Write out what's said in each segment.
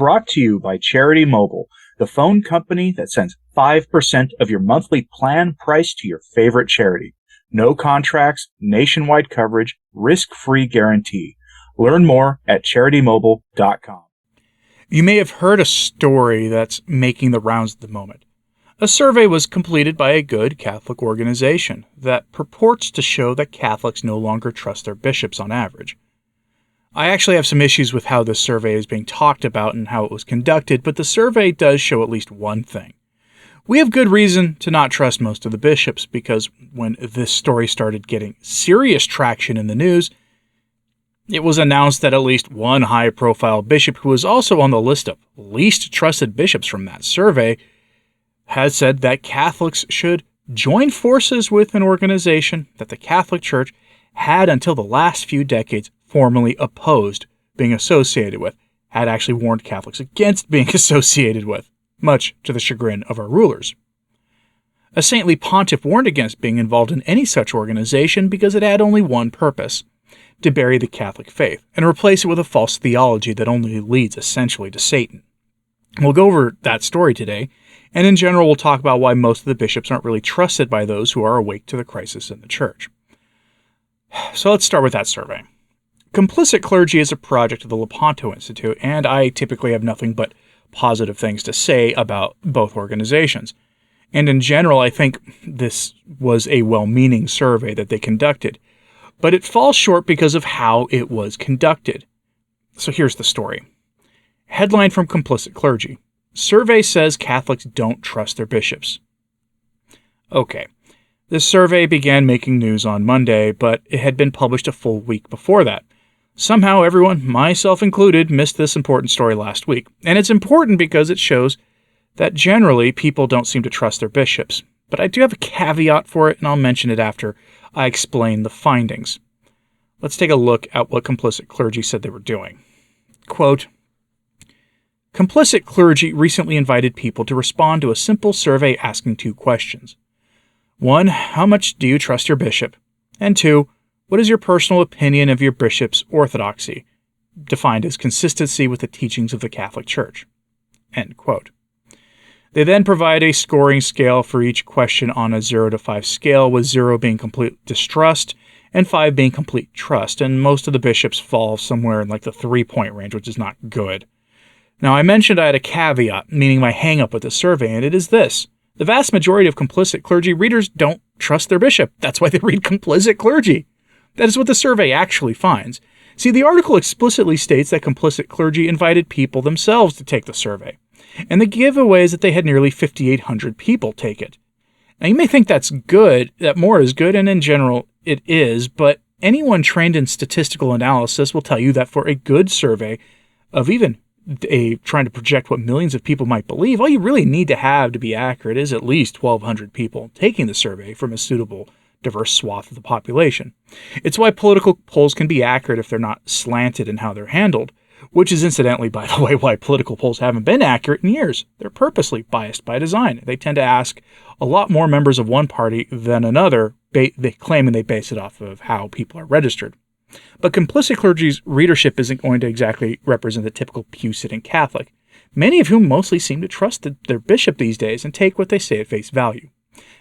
brought to you by Charity Mobile, the phone company that sends 5% of your monthly plan price to your favorite charity. No contracts, nationwide coverage, risk-free guarantee. Learn more at CharityMobile.com. You may have heard a story that's making the rounds at the moment. A survey was completed by a good Catholic organization that purports to show that Catholics no longer trust their bishops on average. I actually have some issues with how this survey is being talked about and how it was conducted, but the survey does show at least one thing. We have good reason to not trust most of the bishops because when this story started getting serious traction in the news, it was announced that at least one high-profile bishop who was also on the list of least trusted bishops from that survey has said that Catholics should join forces with an organization that the Catholic Church had until the last few decades formally opposed being associated with, had actually warned Catholics against being associated with, much to the chagrin of our rulers. A saintly pontiff warned against being involved in any such organization because it had only one purpose: to bury the Catholic faith and replace it with a false theology that only leads essentially to Satan. We'll go over that story today, and in general we'll talk about why most of the bishops aren't really trusted by those who are awake to the crisis in the church. So let's start with that survey. Complicit Clergy is a project of the Lepanto Institute, and I typically have nothing but positive things to say about both organizations. And in general, I think this was a well-meaning survey that they conducted, but it falls short because of how it was conducted. So here's the story. Headline from Complicit Clergy: Survey says Catholics don't trust their bishops. Okay, this survey began making news on Monday, but it had been published a full week before that. Somehow everyone, myself included, missed this important story last week. And it's important because it shows that generally people don't seem to trust their bishops. But I do have a caveat for it, and I'll mention it after I explain the findings. Let's take a look at what Complicit Clergy said they were doing. Quote, Complicit Clergy recently invited people to respond to a simple survey asking 2 questions. 1. How much do you trust your bishop? And 2. What is your personal opinion of your bishop's orthodoxy, defined as consistency with the teachings of the Catholic Church? End quote. They then provide a scoring scale for each question on a 0 to 5 scale, with 0 being complete distrust and 5 being complete trust, and most of the bishops fall somewhere in like the 3-point range, which is not good. Now, I mentioned I had a caveat, meaning my hang-up with the survey, and it is this. The vast majority of Complicit Clergy readers don't trust their bishop. That's why they read Complicit Clergy. That is what the survey actually finds. See, the article explicitly states that Complicit Clergy invited people themselves to take the survey, and the giveaway is that they had nearly 5,800 people take it. Now, you may think that's good, that more is good, and in general it is, but anyone trained in statistical analysis will tell you that for a good survey of even trying to project what millions of people might believe, all you really need to have to be accurate is at least 1,200 people taking the survey from a suitable diverse swath of the population. It's why political polls can be accurate if they're not slanted in how they're handled, which is incidentally, by the way, why political polls haven't been accurate in years. They're purposely biased by design. They tend to ask a lot more members of one party than another, they claim, and they base it off of how people are registered. But Complicit Clergy's readership isn't going to exactly represent the typical pew-sitting Catholic, many of whom mostly seem to trust their bishop these days and take what they say at face value.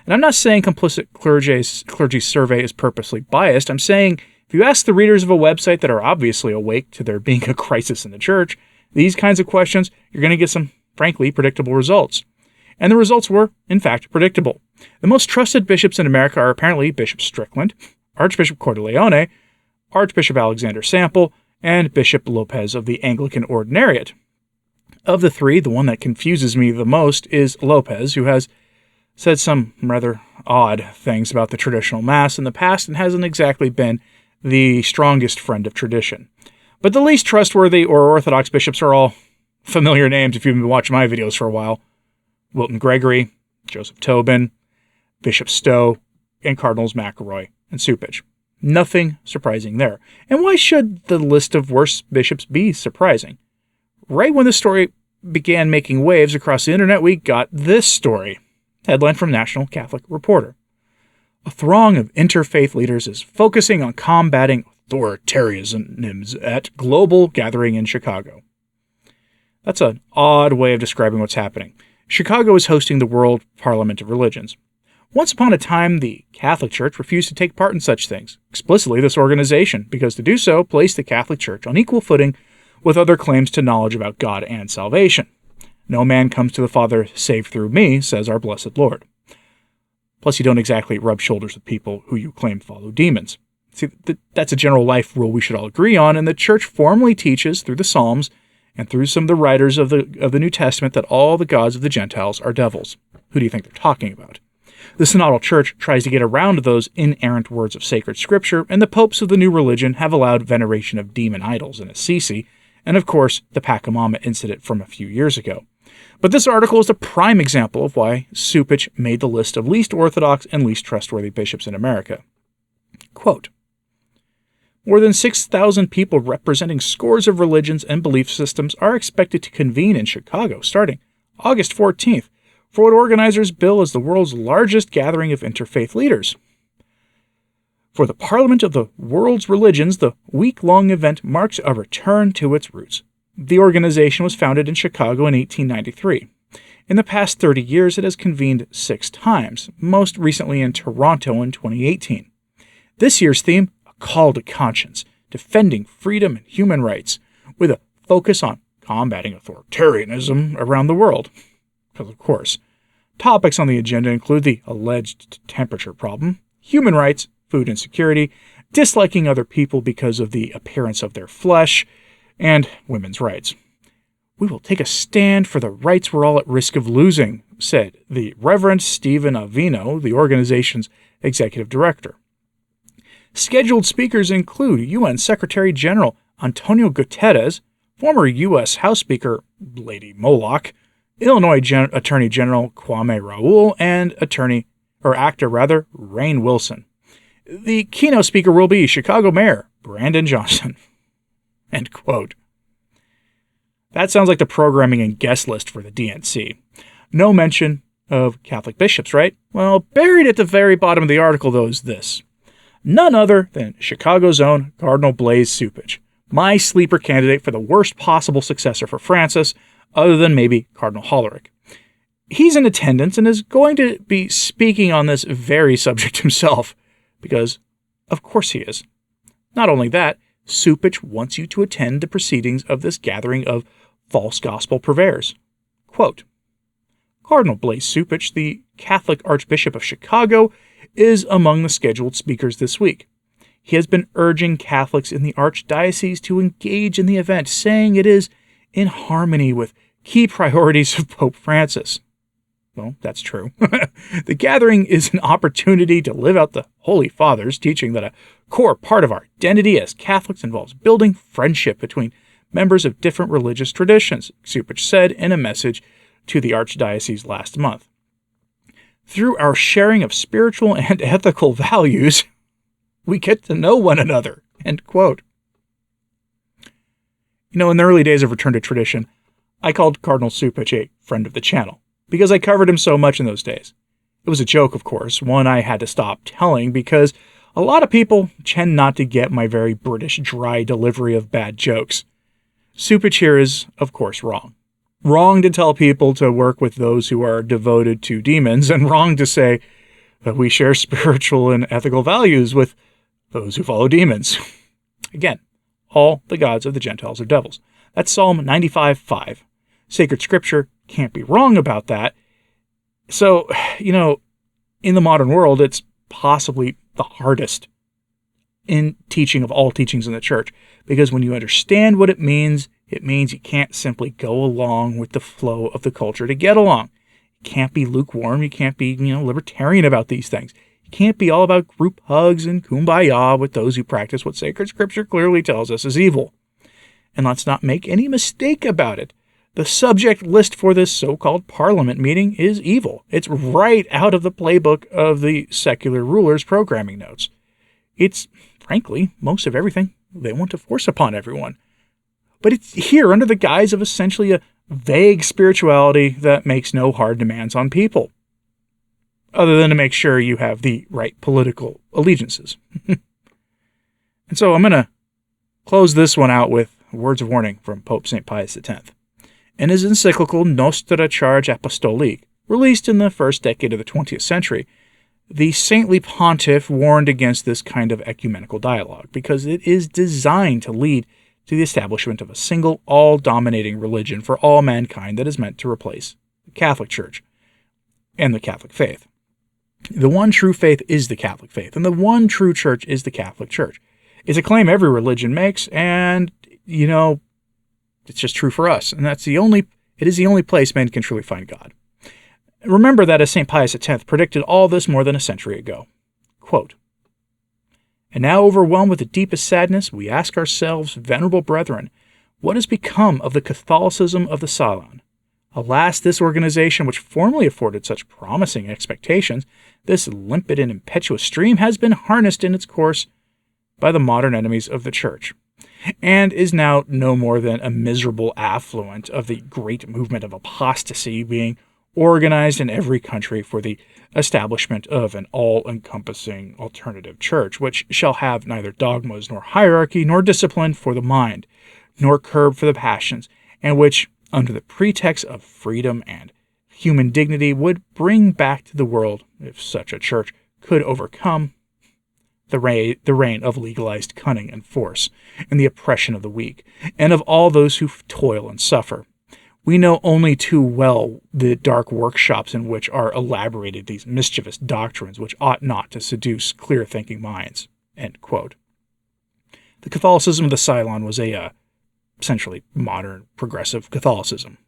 And I'm not saying Complicit Clergy's survey is purposely biased. I'm saying if you ask the readers of a website that are obviously awake to there being a crisis in the church these kinds of questions, you're going to get some, frankly, predictable results. And the results were, in fact, predictable. The most trusted bishops in America are apparently Bishop Strickland, Archbishop Cordileone, Archbishop Alexander Sample, and Bishop Lopez of the Anglican Ordinariate. Of the 3, the one that confuses me the most is Lopez, who has said some rather odd things about the traditional Mass in the past and hasn't exactly been the strongest friend of tradition. But the least trustworthy or orthodox bishops are all familiar names if you've been watching my videos for a while. Wilton Gregory, Joseph Tobin, Bishop Stowe, and Cardinals McElroy and Supich. Nothing surprising there. And why should the list of worst bishops be surprising? Right when the story began making waves across the internet, we got this story. Headline from National Catholic Reporter. A throng of interfaith leaders is focusing on combating authoritarianism at global gathering in Chicago. That's an odd way of describing what's happening. Chicago is hosting the World Parliament of Religions. Once upon a time, the Catholic Church refused to take part in such things, explicitly this organization, because to do so placed the Catholic Church on equal footing with other claims to knowledge about God and salvation. No man comes to the Father save through me, says our blessed Lord. Plus, you don't exactly rub shoulders with people who you claim follow demons. See, that's a general life rule we should all agree on, and the Church formally teaches through the Psalms and through some of the writers of the New Testament that all the gods of the Gentiles are devils. Who do you think they're talking about? The Synodal Church tries to get around those inerrant words of sacred scripture, and the popes of the new religion have allowed veneration of demon idols in Assisi, and of course, the Pachamama incident from a few years ago. But this article is a prime example of why Cupich made the list of least orthodox and least trustworthy bishops in America. Quote, more than 6,000 people representing scores of religions and belief systems are expected to convene in Chicago starting August 14th for what organizers bill as the world's largest gathering of interfaith leaders. For the Parliament of the World's Religions, the week-long event marks a return to its roots. The organization was founded in Chicago in 1893. In the past 30 years, it has convened 6 times, most recently in Toronto in 2018. This year's theme, a call to conscience, defending freedom and human rights, with a focus on combating authoritarianism around the world. Because, of course, topics on the agenda include the alleged temperature problem, human rights, food insecurity, disliking other people because of the appearance of their flesh, and women's rights. We will take a stand for the rights we're all at risk of losing, said the Reverend Stephen Avino, the organization's executive director. Scheduled speakers include UN Secretary General Antonio Guterres, former U.S. House Speaker Lady Moloch, Illinois Attorney General Kwame Raoul, and actor Rainn Wilson. The keynote speaker will be Chicago Mayor Brandon Johnson. End quote. That sounds like the programming and guest list for the DNC. No mention of Catholic bishops, right? Well, buried at the very bottom of the article, though, is this. None other than Chicago's own Cardinal Blaise Cupich, my sleeper candidate for the worst possible successor for Francis, other than maybe Cardinal Hollerich. He's in attendance and is going to be speaking on this very subject himself, because of course he is. Not only that, Cupich wants you to attend the proceedings of this gathering of false gospel purveyors. Quote, Cardinal Blaise Cupich, the Catholic Archbishop of Chicago, is among the scheduled speakers this week. He has been urging Catholics in the Archdiocese to engage in the event, saying it is in harmony with key priorities of Pope Francis. Well, that's true. The gathering is an opportunity to live out the Holy Father's teaching that a core part of our identity as Catholics involves building friendship between members of different religious traditions, Cupich said in a message to the Archdiocese last month. Through our sharing of spiritual and ethical values, we get to know one another. End quote. In the early days of Return to Tradition, I called Cardinal Cupich a friend of the channel, because I covered him so much in those days. It was a joke, of course, one I had to stop telling because a lot of people tend not to get my very British dry delivery of bad jokes. Cupich here is, of course, wrong. Wrong to tell people to work with those who are devoted to demons, and wrong to say that we share spiritual and ethical values with those who follow demons. Again, all the gods of the Gentiles are devils. That's Psalm 95:5. Sacred Scripture can't be wrong about that. So, in the modern world, it's possibly the hardest in teaching of all teachings in the church, because when you understand what it means you can't simply go along with the flow of the culture to get along. You can't be lukewarm. You can't be, libertarian about these things. You can't be all about group hugs and kumbaya with those who practice what sacred Scripture clearly tells us is evil. And let's not make any mistake about it. The subject list for this so-called parliament meeting is evil. It's right out of the playbook of the secular rulers' programming notes. It's, frankly, most of everything they want to force upon everyone. But it's here under the guise of essentially a vague spirituality that makes no hard demands on people, other than to make sure you have the right political allegiances. And so I'm going to close this one out with words of warning from Pope St. Pius X. In his encyclical Nostra Charge Apostolique, released in the first decade of the 20th century, the saintly pontiff warned against this kind of ecumenical dialogue because it is designed to lead to the establishment of a single, all-dominating religion for all mankind that is meant to replace the Catholic Church and the Catholic faith. The one true faith is the Catholic faith, and the one true church is the Catholic Church. It's a claim every religion makes, and, it's just true for us, and it is the only place man can truly find God. Remember that as St. Pius X predicted all this more than a century ago. Quote, "And now, overwhelmed with the deepest sadness, we ask ourselves, venerable brethren, what has become of the Catholicism of the Salon? Alas, this organization, which formerly afforded such promising expectations, this limpid and impetuous stream, has been harnessed in its course by the modern enemies of the Church, and is now no more than a miserable affluent of the great movement of apostasy being organized in every country for the establishment of an all-encompassing alternative church, which shall have neither dogmas nor hierarchy nor discipline for the mind, nor curb for the passions, and which, under the pretext of freedom and human dignity, would bring back to the world, if such a church could overcome, the reign of legalized cunning and force, and the oppression of the weak, and of all those who toil and suffer. We know only too well the dark workshops in which are elaborated these mischievous doctrines which ought not to seduce clear-thinking minds." End quote. The Catholicism of the Ceylon was essentially modern progressive Catholicism.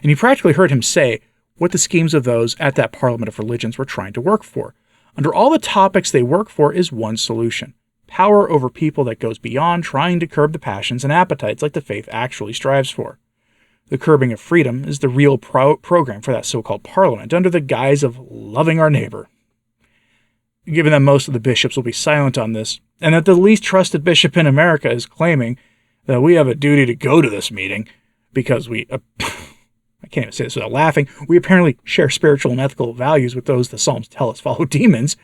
And you practically heard him say what the schemes of those at that Parliament of Religions were trying to work for. Under all the topics they work for is one solution: power over people that goes beyond trying to curb the passions and appetites like the faith actually strives for. The curbing of freedom is the real program for that so-called parliament under the guise of loving our neighbor. Given that most of the bishops will be silent on this, and that the least trusted bishop in America is claiming that we have a duty to go to this meeting because we, I can't even say this without laughing, we apparently share spiritual and ethical values with those the Psalms tell us follow demons,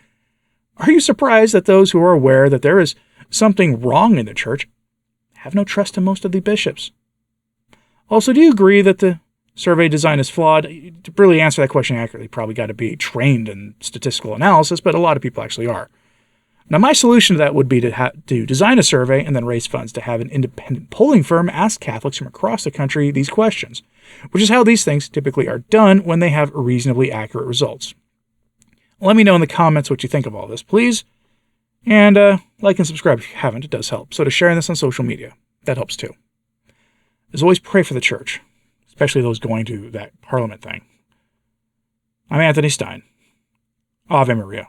are you surprised that those who are aware that there is something wrong in the church have no trust in most of the bishops? Also, do you agree that the survey design is flawed? To really answer that question accurately, you probably got to be trained in statistical analysis, but a lot of people actually are. Now, my solution to that would be to design a survey and then raise funds to have an independent polling firm ask Catholics from across the country these questions, which is how these things typically are done when they have reasonably accurate results. Let me know in the comments what you think of all this, please. And like and subscribe if you haven't, it does help. So to sharing this on social media, that helps too. As always, pray for the church, especially those going to that parliament thing. I'm Anthony Stine. Ave Maria.